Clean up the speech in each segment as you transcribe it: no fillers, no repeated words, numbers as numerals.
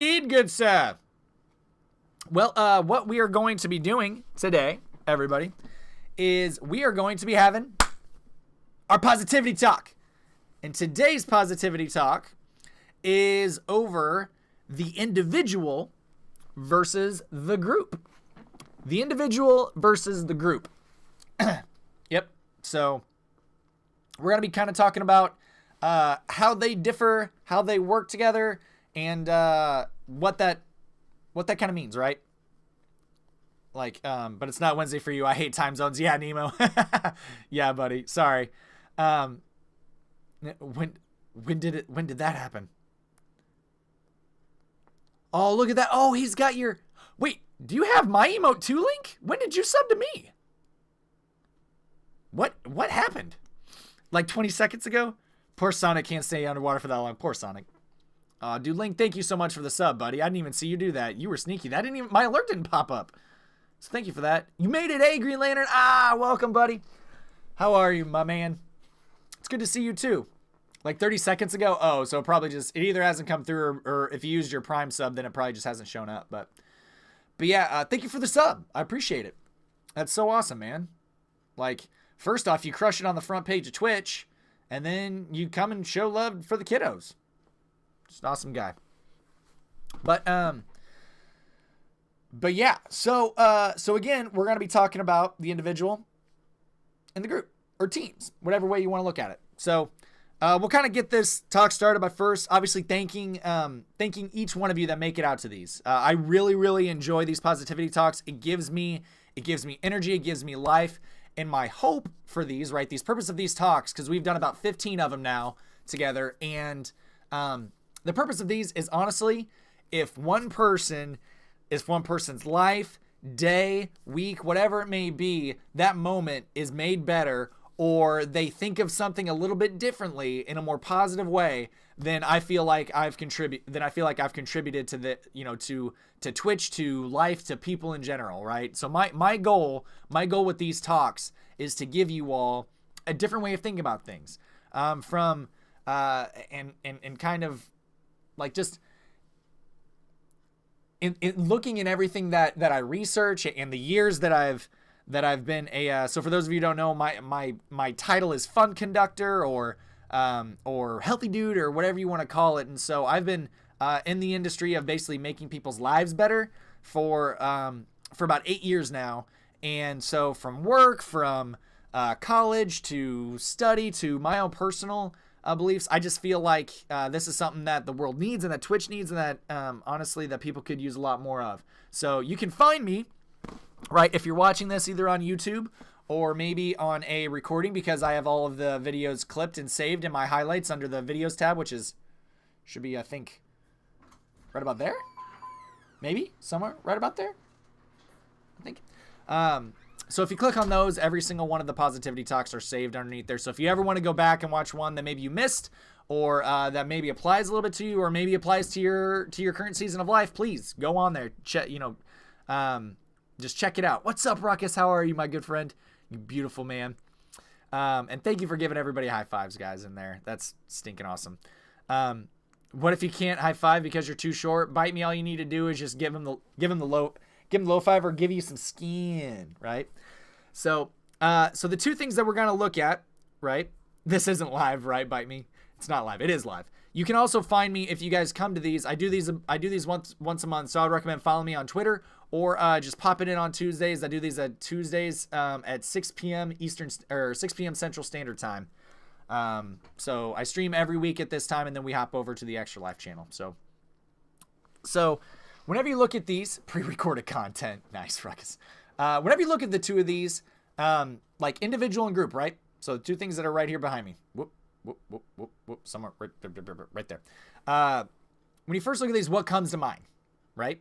Indeed, good sir. Well, what we are going to be doing today, everybody, is we are going to be having our positivity talk. And today's positivity talk is over the individual versus the group. The individual versus the group. Yep. So we're going to be kind of talking about how they differ, how they work together, and what that kind of means, right? Like, but it's not Wednesday for you. I hate time zones. Yeah, Nemo. Yeah, buddy. Sorry. When did that happen? Oh, look at that. Oh, he's got your. Wait, do you have my emote too, Link? When did you sub to me? What happened? Like 20 seconds ago? Poor Sonic can't stay underwater for that long. Poor Sonic. Dude, Link, thank you so much for the sub, buddy. I didn't even see you do that. You were sneaky. My alert didn't pop up. So thank you for that. You made it, eh, Green Lantern? Welcome, buddy. How are you, my man? It's good to see you, too. Like 30 seconds ago? Oh, so it either hasn't come through, or if you used your Prime sub, then it probably just hasn't shown up. But yeah, thank you for the sub. I appreciate it. That's so awesome, man. Like, first off, you crush it on the front page of Twitch, and then you come and show love for the kiddos. Just an awesome guy. But yeah, so again, we're going to be talking about the individual and the group, or teams, whatever way you want to look at it. So we'll kind of get this talk started by first, obviously thanking each one of you that make it out to these. I really, really enjoy these positivity talks. It gives me energy. It gives me life. And my hope for these, right, these purpose of these talks, because we've done about 15 of them now together. And the purpose of these is honestly, if one person's life, day, week, whatever it may be, that moment is made better, or they think of something a little bit differently in a more positive way, then I feel like I've contributed to the, to Twitch, to life, to people in general, right? So my goal with these talks is to give you all a different way of thinking about things, and kind of like just in looking in everything that I research and the years that I've been so for those of you who don't know, my title is fun conductor or healthy dude or whatever you want to call it. And so I've been in the industry of basically making people's lives better for about 8 years now. And so from work, from college to study to my own personal beliefs, I just feel like this is something that the world needs and that Twitch needs, and that honestly that people could use a lot more of. So you can find me, right, if you're watching this either on YouTube or maybe on a recording, because I have all of the videos clipped and saved in my highlights under the videos tab, which should be, I think, right about there, maybe somewhere right about there, I think. So if you click on those, every single one of the positivity talks are saved underneath there. So if you ever want to go back and watch one that maybe you missed, or that maybe applies a little bit to you, or maybe applies to your current season of life, please go on there. Just check it out. What's up, Ruckus? How are you, my good friend? You beautiful man. And thank you for giving everybody high fives, guys, in there. That's stinking awesome. What if you can't high five because you're too short? Bite me. All you need to do is just give him the low five, or give you some skin, right? So the two things that we're gonna look at, right? This isn't live, right? Bite me. It's not live. It is live. You can also find me if you guys come to these. I do these once a month, so I'd recommend following me on Twitter, or just pop it in on Tuesdays. I do these at Tuesdays at 6 p.m. Eastern, or 6 p.m. Central Standard Time. So I stream every week at this time, and then we hop over to the Extra Life channel. So whenever you look at these pre-recorded content, nice, Ruckus. Whenever you look at the two of these, like individual and group, right? So the two things that are right here behind me. Whoop, somewhere right there. When you first look at these, what comes to mind, right?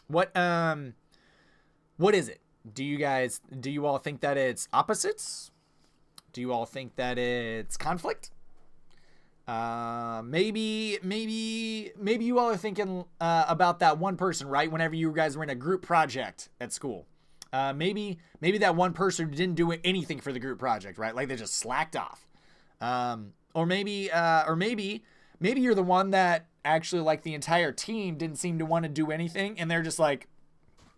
What is it? Do you all think that it's opposites? Do you all think that it's conflict? Maybe you all are thinking about that one person, right? Whenever you guys were in a group project at school, maybe that one person didn't do anything for the group project, right? Like they just slacked off. Or maybe you're the one that actually like the entire team didn't seem to want to do anything, and they're just like,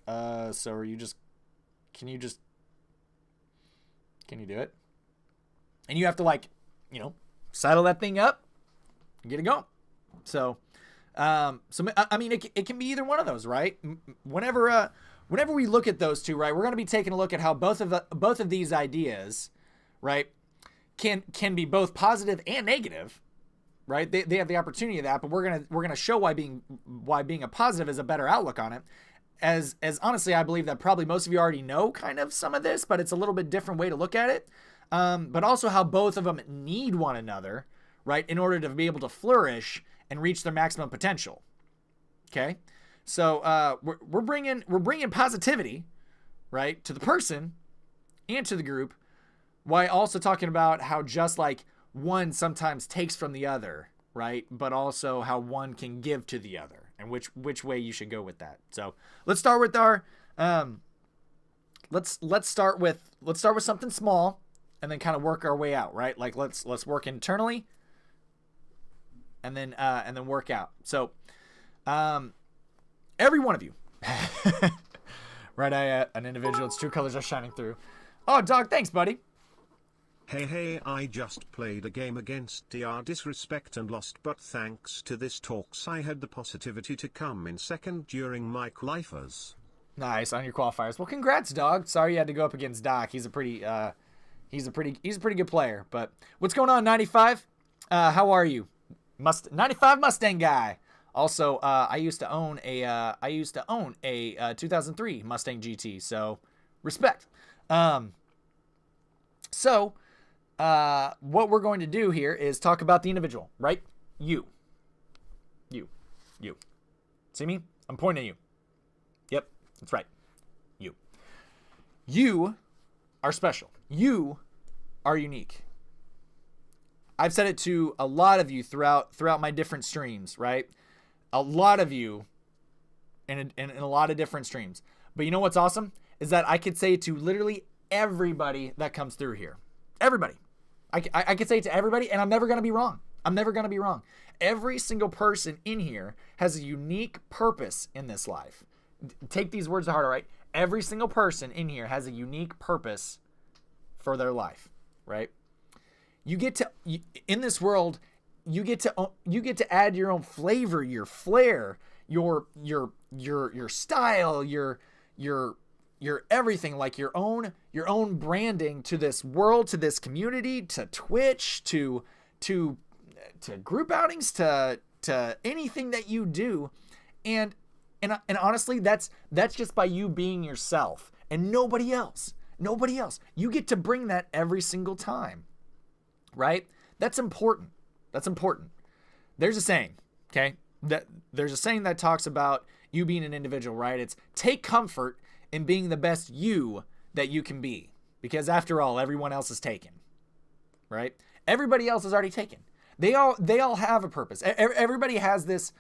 so are you just, can you do it? And you have to, like, you know, settle that thing up and get it going. So I mean, it can be either one of those, right? Whenever we look at those two, right, we're going to be taking a look at how both of these ideas, right, can be both positive and negative, right? They have the opportunity of that, but we're gonna show why being a positive is a better outlook on it. As honestly, I believe that probably most of you already know kind of some of this, but it's a little bit different way to look at it. But also how both of them need one another, right, in order to be able to flourish and reach their maximum potential. Okay, so we're bringing positivity, right, to the person and to the group, while also talking about how just like one sometimes takes from the other, right, but also how one can give to the other, and which way you should go with that. So let's start with our let's start with something small, and then kind of work our way out, right? Like let's work internally, and then work out. So every one of you, right? An individual. Its true colors are shining through. Oh, dog, thanks, buddy. Hey, I just played a game against DR Disrespect and lost, but thanks to this talks I had the positivity to come in second during my qualifiers. Nice, on your qualifiers. Well, congrats, dog. Sorry you had to go up against Doc. He's a pretty good player. But what's going on, 95? How are you? 95 Mustang guy. Also, I used to own a 2003 Mustang GT, so respect. So what we're going to do here is talk about the individual, right? You. See me? I'm pointing at you. Yep, that's right. You are special. You are unique. I've said it to a lot of you throughout my different streams, right? A lot of you in a lot of different streams. But you know what's awesome? Is that I could say it to literally everybody that comes through here. Everybody. I could say it to everybody, and I'm never going to be wrong. Every single person in here has a unique purpose in this life. Take these words to heart, all right? Every single person in here has a unique purpose for their life, right? In this world, you get to add your own flavor, your flair, your style, your everything, like your own branding to this world, to this community, to Twitch, to group outings, to anything that you do, and honestly, that's just by you being yourself and nobody else. You get to bring that every single time, right? That's important. There's a saying, okay? There's a saying that talks about you being an individual, right? It's take comfort in being the best you that you can be, because after all, everyone else is taken, right? Everybody else is already taken. They all have a purpose. Everybody has this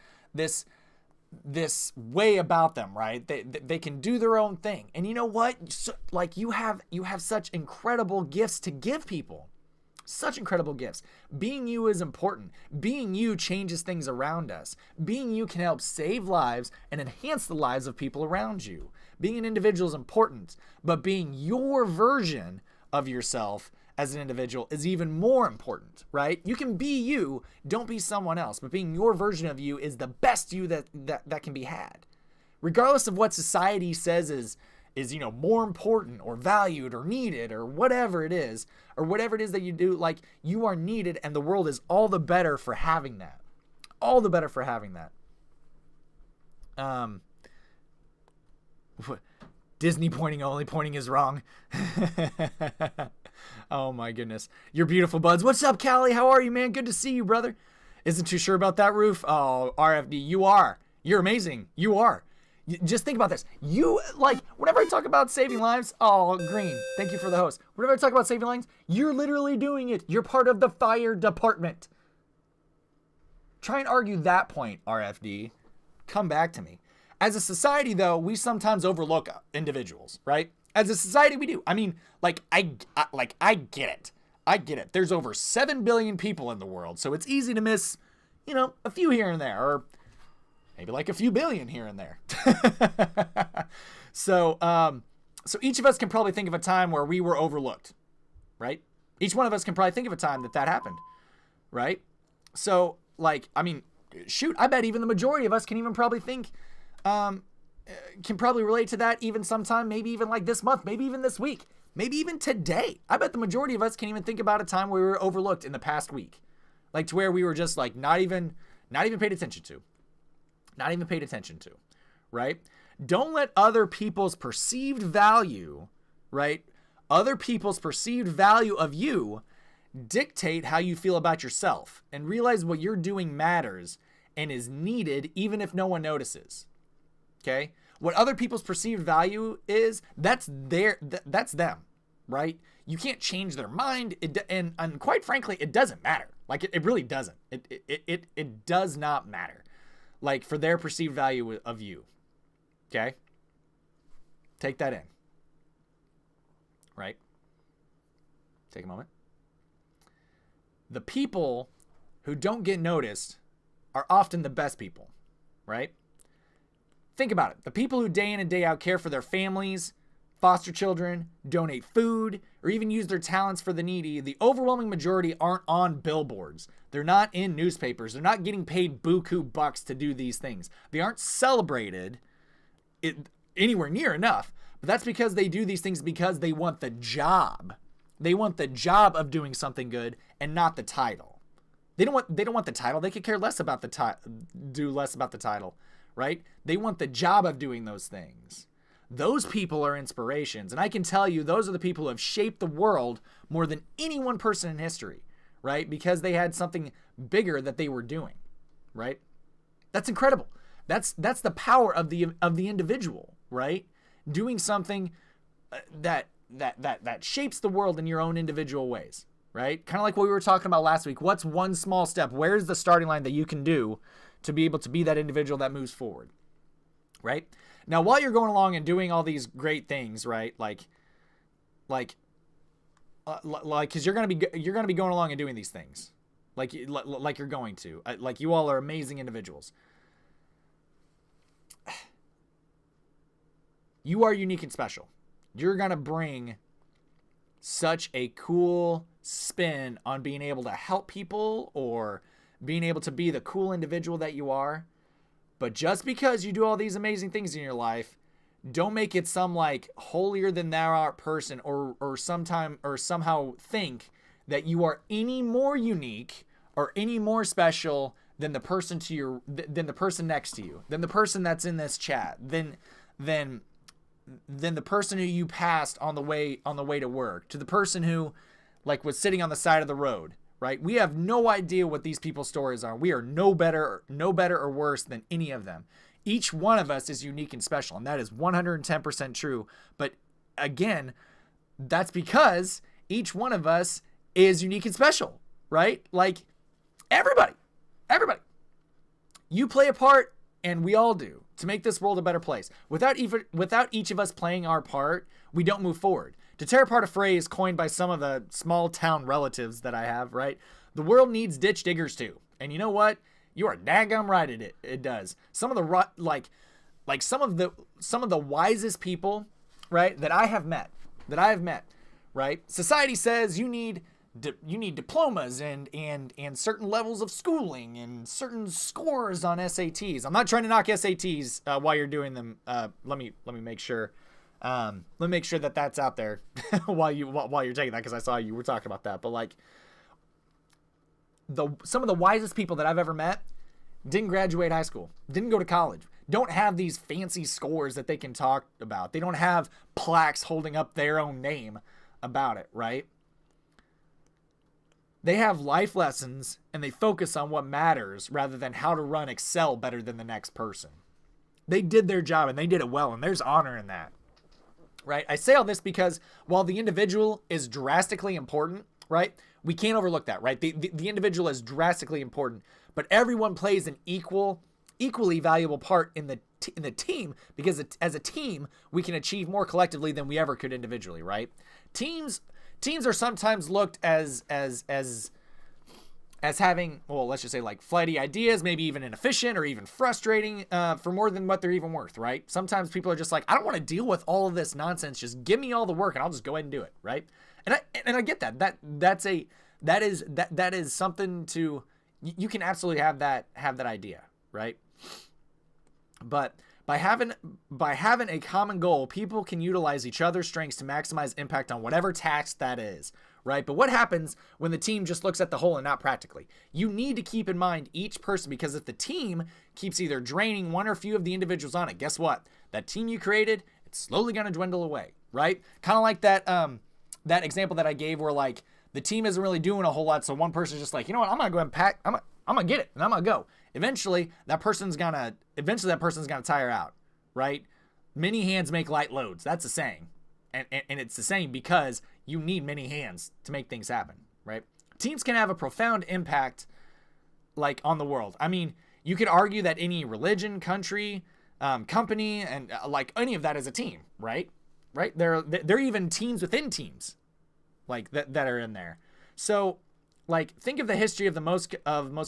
way about them, right? They can do their own thing. And you know what? So, like you have such incredible gifts to give people. Such incredible gifts. Being you is important. Being you changes things around us. Being you can help save lives and enhance the lives of people around you. Being an individual is important, but being your version of yourself as an individual is even more important, right? You can be you, don't be someone else, but being your version of you is the best you that can be had. Regardless of what society says is more important or valued or needed or whatever it is that you do, like you are needed, and the world is all the better for having that. Disney pointing is wrong. Oh my goodness. You're beautiful, buds. What's up, Callie? How are you, man? Good to see you, brother. Isn't too sure about that roof. Oh, RFD, you are. You're amazing. You are. Just think about this. You, like, whenever I talk about saving lives, oh, Green, thank you for the host. Whenever I talk about saving lives, you're literally doing it. You're part of the fire department. Try and argue that point, RFD. Come back to me. As a society, though, we sometimes overlook individuals, right? As a society, we do. I mean, I get it. There's over 7 billion people in the world, so it's easy to miss, you know, a few here and there, or maybe like a few billion here and there. So each of us can probably think of a time where we were overlooked, right? Each one of us can probably think of a time that happened, right? So, like, I mean, shoot, I bet even the majority of us can even probably think, can probably relate to that even sometime, maybe even like this month, maybe even this week, maybe even today. I bet the majority of us can even think about a time where we were overlooked in the past week, like to where we were just like not even paid attention to, right? Don't let other people's perceived value, right? Other people's perceived value of you dictate how you feel about yourself, and realize what you're doing matters and is needed even if no one notices. Okay? What other people's perceived value is, that's them, right? You can't change their mind, and quite frankly, it doesn't matter. Like, it really doesn't. It does not matter, like, for their perceived value of you. Okay? Take that in. Right? Take a moment. The people who don't get noticed are often the best people, right? Think about it. The people who day in and day out care for their families, foster children, donate food, or even use their talents for the needy, the overwhelming majority aren't on billboards. They're not in newspapers. They're not getting paid buku bucks to do these things. They aren't celebrated anywhere near enough. But that's because they do these things because they want the job. They want the job of doing something good and not the title. They don't want the title. They could care less about do less about the title, right? They want the job of doing those things. Those people are inspirations. And I can tell you, those are the people who have shaped the world more than any one person in history, right? Because they had something bigger that they were doing, right? That's incredible. That's the power of the individual, right? Doing something that shapes the world in your own individual ways, right? Kind of like what we were talking about last week. What's one small step? Where's the starting line that you can do to be able to be that individual that moves forward, right? Now, while you're going along and doing all these great things, right? Because you're gonna be going along and doing these things, like you're going to, like you all are amazing individuals. You are unique and special. You're going to bring such a cool spin on being able to help people or being able to be the cool individual that you are. But just because you do all these amazing things in your life, don't make it some like holier than thou art person or somehow think that you are any more unique or any more special than the person than the person next to you, than the person that's in this chat, than the person who you passed on the way to work, to the person who like was sitting on the side of the road, right? We have no idea what these people's stories are. We are no better or worse than any of them. Each one of us is unique and special, and that is 110% true. But again, that's because each one of us is unique and special, right? Like everybody. You play a part, and we all do, to make this world a better place. Without each of us playing our part, we don't move forward. To tear apart a phrase coined by some of the small town relatives that I have, right? The world needs ditch diggers too. And you know what? You are daggum right at it. It does. Some of the some of the wisest people, right, that I have met, right? Society says you need diplomas and certain levels of schooling and certain scores on SATs. I'm not trying to knock SATs while you're doing them. Let me make sure. Let me make sure that that's out there while you're taking that, because I saw you were talking about that. But like some of the wisest people that I've ever met didn't graduate high school, didn't go to college, don't have these fancy scores that they can talk about. They don't have plaques holding up their own name about it, right? They have life lessons, and they focus on what matters rather than how to run Excel better than the next person. They did their job, and they did it well, and there's honor in that, right? I say all this because while the individual is drastically important, right, we can't overlook that, right? The individual is drastically important, but everyone plays an equally valuable part in the team, because as a team, we can achieve more collectively than we ever could individually, right? Teams are sometimes looked as as having, well, let's just say like flighty ideas, maybe even inefficient or even frustrating for more than what they're even worth, right? Sometimes people are just like, I don't want to deal with all of this nonsense. Just give me all the work and I'll just go ahead and do it, right? And I get that. That is something to, you can absolutely have that idea, right? But by having a common goal, people can utilize each other's strengths to maximize impact on whatever task that is, right? But what happens when the team just looks at the whole and not practically? You need to keep in mind each person, because if the team keeps either draining one or few of the individuals on it, guess what? That team you created, it's slowly going to dwindle away, right? Kind of like that example that I gave where like the team isn't really doing a whole lot, so one person's just like, you know what, I'm going to go and pack, I'm going to get it, and I'm going to go. Eventually, that person's going to tire out, right? Many hands make light loads. That's a saying. And it's the same because you need many hands to make things happen, right? Teams can have a profound impact like on the world. I mean, you could argue that any religion, country, company, and like any of that is a team, right? Right? There are even teams within teams like that are in there. So like think of the history of most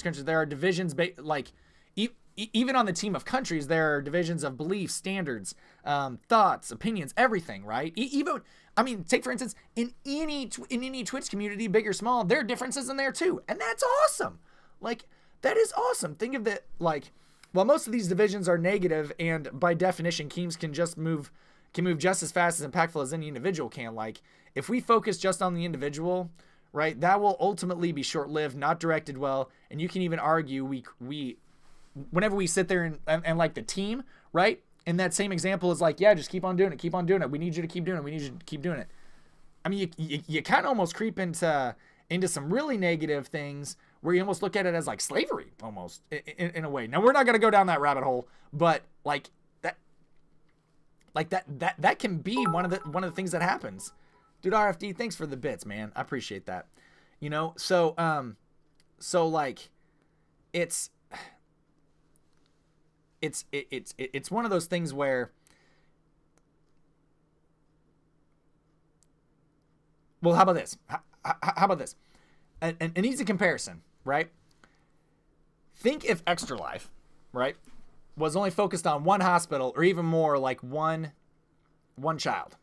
countries. There are divisions like even on the team of countries, there are divisions of beliefs, standards, thoughts, opinions, everything, right? Even, I mean, take for instance, in any Twitch community, big or small, there are differences in there too. And that's awesome. Like, that is awesome. Think of it like, while most of these divisions are negative, and by definition, teams can move just as fast as impactful as any individual can. Like, if we focus just on the individual, right, that will ultimately be short-lived, not directed well. And you can even argue whenever we sit there and like the team, right? And that same example is like, yeah, just keep on doing it. We need you to keep doing it. We need you to keep doing it. I mean, you kind of almost creep into some really negative things where you almost look at it as like slavery almost in a way. Now, we're not going to go down that rabbit hole, but like that can be one of the things that happens. Dude, RFD, thanks for the bits, man. I appreciate that. You know, so like it's one of those things where, well, how about this? How about this? An easy comparison, right? Think if Extra Life, right, was only focused on one hospital, or even more, like one child.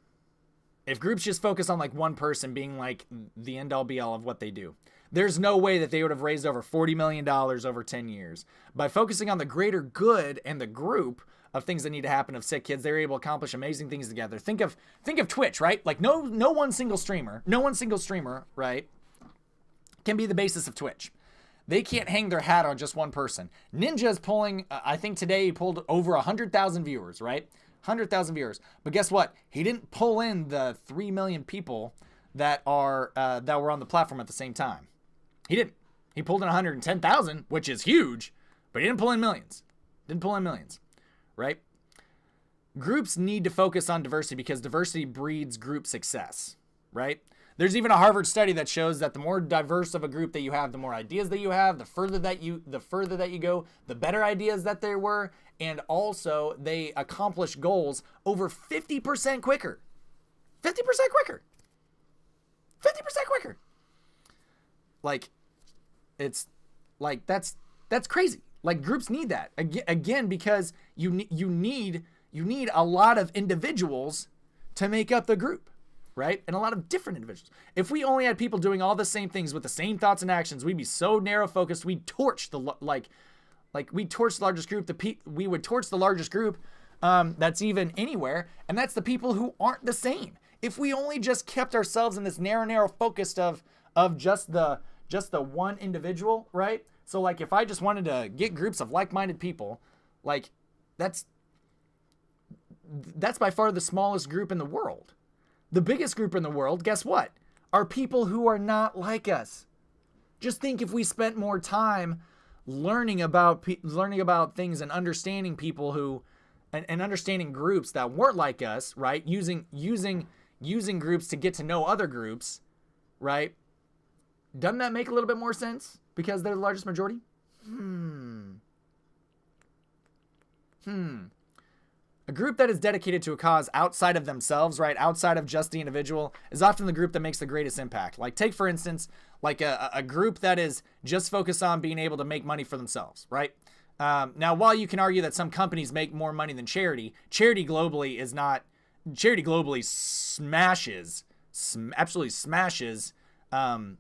If groups just focus on like one person being like the end all be all of what they do, there's no way that they would have raised over $40 million over 10 years. By focusing on the greater good and the group of things that need to happen of sick kids, they're able to accomplish amazing things together. Think of Twitch, right? Like no one single streamer, right, can be the basis of Twitch. They can't hang their hat on just one person. Ninja's pulling, I think today he pulled over 100,000 viewers, right? 100,000 viewers. But guess what? He didn't pull in the 3 million people that were on the platform at the same time. He didn't. He pulled in 110,000, which is huge, but he didn't pull in millions. Right? Groups need to focus on diversity because diversity breeds group success, right? There's even a Harvard study that shows that the more diverse of a group that you have, the more ideas that you have, the further that you go, the better ideas that there were, and also they accomplish goals over 50% quicker. 50% quicker. Like, it's like that's crazy. Like, groups need that again because you need a lot of individuals to make up the group, right? And a lot of different individuals. If we only had people doing all the same things with the same thoughts and actions, we'd be so narrow focused. We'd torch we'd torch the largest group. We would torch the largest group that's even anywhere, and that's the people who aren't the same. If we only just kept ourselves in this narrow focused of just the one individual, right? So like if I just wanted to get groups of like-minded people, like that's by far the smallest group in the world. The biggest group in the world, guess what? Are people who are not like us. Just think if we spent more time learning about things and understanding people who and understanding groups that weren't like us, right? Using groups to get to know other groups, right? Doesn't that make a little bit more sense? Because they're the largest majority? A group that is dedicated to a cause outside of themselves, right, outside of just the individual, is often the group that makes the greatest impact. Like, take, for instance, like a group that is just focused on being able to make money for themselves, right? Now, while you can argue that some companies make more money than charity, charity globally smashes, absolutely smashes, like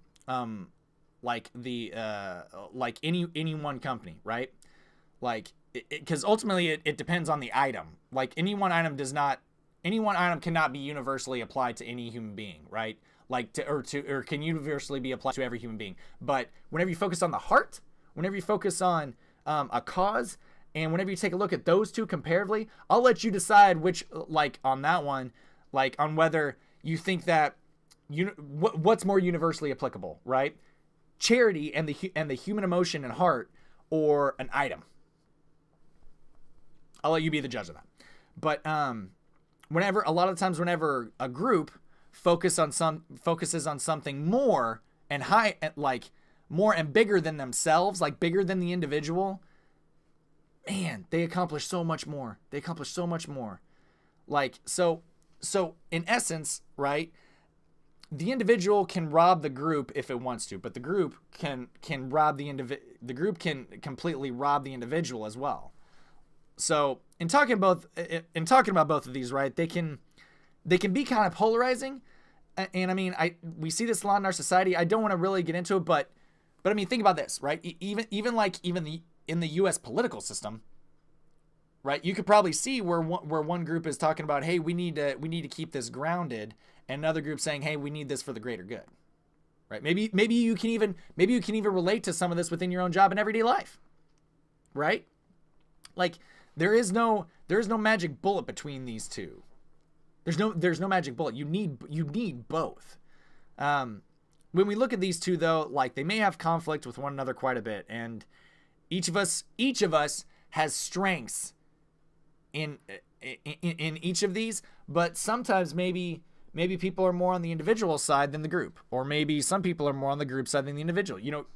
any one company, right? Like, because ultimately it depends on the item. Like, any one item cannot be universally applied to any human being, right? Like, or can universally be applied to every human being. But whenever you focus on the heart, whenever you focus on a cause, and whenever you take a look at those two comparatively, I'll let you decide which, like, on that one, like, on whether you think that what's more universally applicable, right? Charity and the human emotion and heart, or an item. I'll let you be the judge of that. But a lot of times whenever a group focuses on something more and more and bigger than themselves, like bigger than the individual, man, they accomplish so much more. Like, so in essence, right, the individual can rob the group if it wants to, but the group can completely rob the individual as well. So in talking about both of these, right, they can be kind of polarizing, and I mean, we see this a lot in our society. I don't want to really get into it, but I mean, think about this, right? Even in the U.S. political system, right? You could probably see where one group is talking about, hey, we need to keep this grounded, and another group saying, hey, we need this for the greater good, right? Maybe you can even relate to some of this within your own job and everyday life, right? Like, there is no magic bullet between these two. There's no magic bullet. You need both. When we look at these two, though, like, they may have conflict with one another quite a bit, and each of us has strengths in each of these, but sometimes maybe people are more on the individual side than the group, or maybe some people are more on the group side than the individual. You know,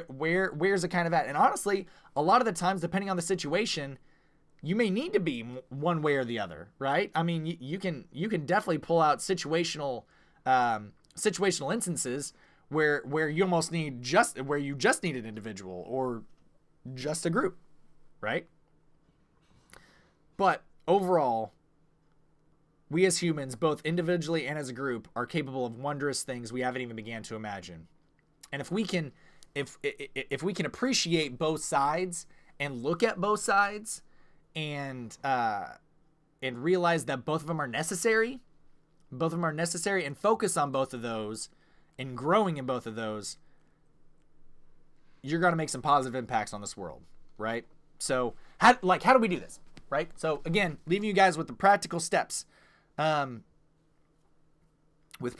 where's it kind of at? And honestly, a lot of the times, depending on the situation, you may need to be one way or the other, right? I mean, you can definitely pull out situational instances where you almost need where you just need an individual or just a group, right? But overall, we as humans, both individually and as a group, are capable of wondrous things we haven't even began to imagine. And if we can appreciate both sides and look at both sides and realize that both of them are necessary, and focus on both of those and growing in both of those, you're going to make some positive impacts on this world, right? So how do we do this, right? So again, leaving you guys with the practical steps, on what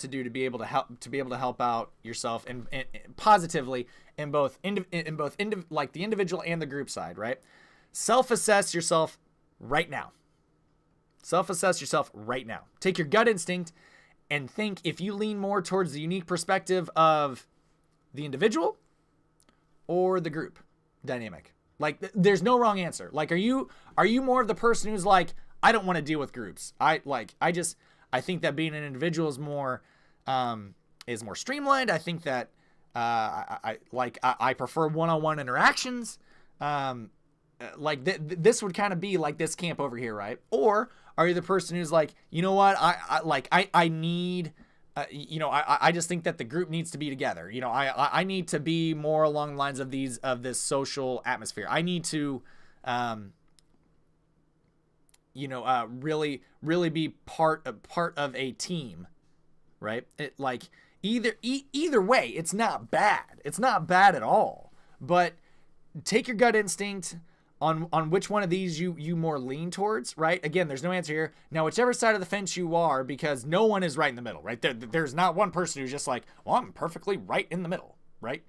to do to be able to help out yourself and positively in both like the individual and the group side, right? Self-assess yourself right now. Take your gut instinct and think if you lean more towards the unique perspective of the individual or the group dynamic. Like, there's no wrong answer. Like, are you more of the person who's like, I don't want to deal with groups. I think that being an individual is more streamlined. I think that I prefer one-on-one interactions. This would kind of be like this camp over here, right? Or are you the person who's like, you know what, I need, I just think that the group needs to be together. You know, I need to be more along the lines of this social atmosphere. I need to, really be part of a team, right? It, like, either way, it's not bad. It's not bad at all. But take your gut instinct on which one of these you more lean towards, right? Again, there's no answer here. Now, whichever side of the fence you are, because no one is right in the middle, right? There's not one person who's just like, well, I'm perfectly right in the middle, right?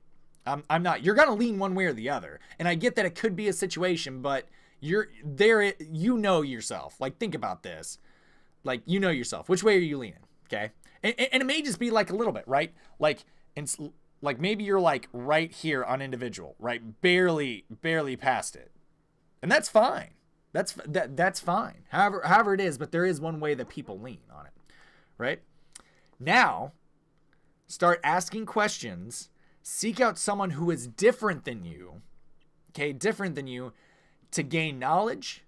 I'm not. You're gonna lean one way or the other, and I get that it could be a situation, but you're there. You know yourself. Like, think about this. Like, you know yourself. Which way are you leaning? Okay, and it may just be like a little bit, right? Like, maybe you're like right here on individual, right? Barely past it. And that's fine. That's fine. However it is, but there is one way that people lean on it, right? Now, start asking questions. Seek out someone who is different than you, okay, different than you, to gain knowledge,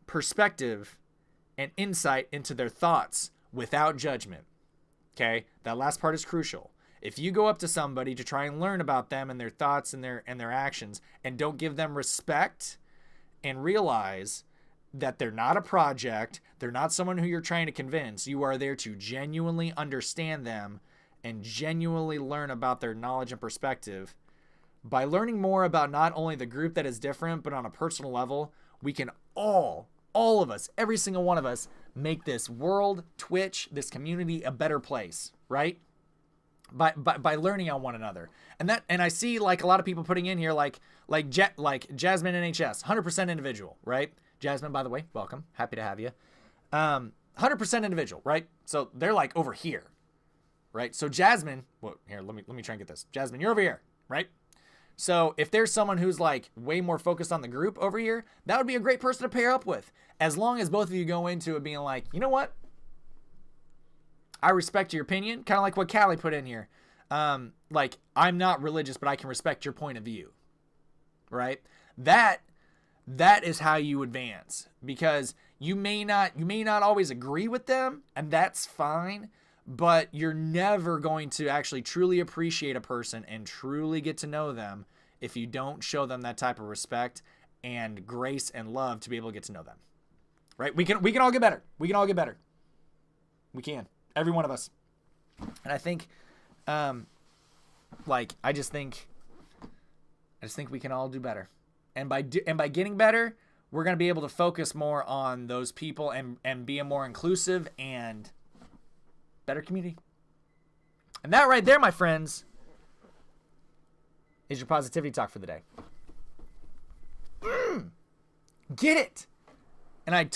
perspective, and insight into their thoughts without judgment. Okay, that last part is crucial. If you go up to somebody to try and learn about them and their thoughts and their actions, and don't give them respect and realize that they're not a project, they're not someone who you're trying to convince, you are there to genuinely understand them and genuinely learn about their knowledge and perspective. By learning more about not only the group that is different, but on a personal level, we can all of us, every single one of us, make this world, Twitch, this community a better place, right? By learning on one another. And I see like a lot of people putting in here like Jasmine NHS, 100% individual, right? Jasmine, by the way, welcome. Happy to have you. 100% individual, right? So they're like over here, right? So Jasmine, well, here, let me try and get this. Jasmine, you're over here, right? So if there's someone who's like way more focused on the group over here, that would be a great person to pair up with. As long as both of you go into it being like, you know what? I respect your opinion. Kind of like what Callie put in here. Like, I'm not religious, but I can respect your point of view, right? That is how you advance, because you may not always agree with them, and that's fine, but you're never going to actually truly appreciate a person and truly get to know them if you don't show them that type of respect and grace and love to be able to get to know them, right? We can all get better. We can all get better. We can. Every one of us. And I think, I just think we can all do better. And by getting better, we're going to be able to focus more on those people and be a more inclusive and better community. And that right there, my friends, is your positivity talk for the day. Get it. And I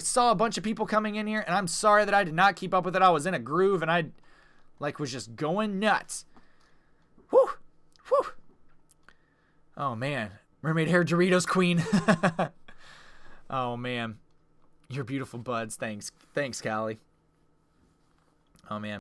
saw a bunch of people coming in here, and I'm sorry that I did not keep up with it. I was in a groove, and I was just going nuts. Whew. Whew. Oh, man. Mermaid hair Doritos queen. Oh, man. You're beautiful buds. Thanks, Callie. Oh, man.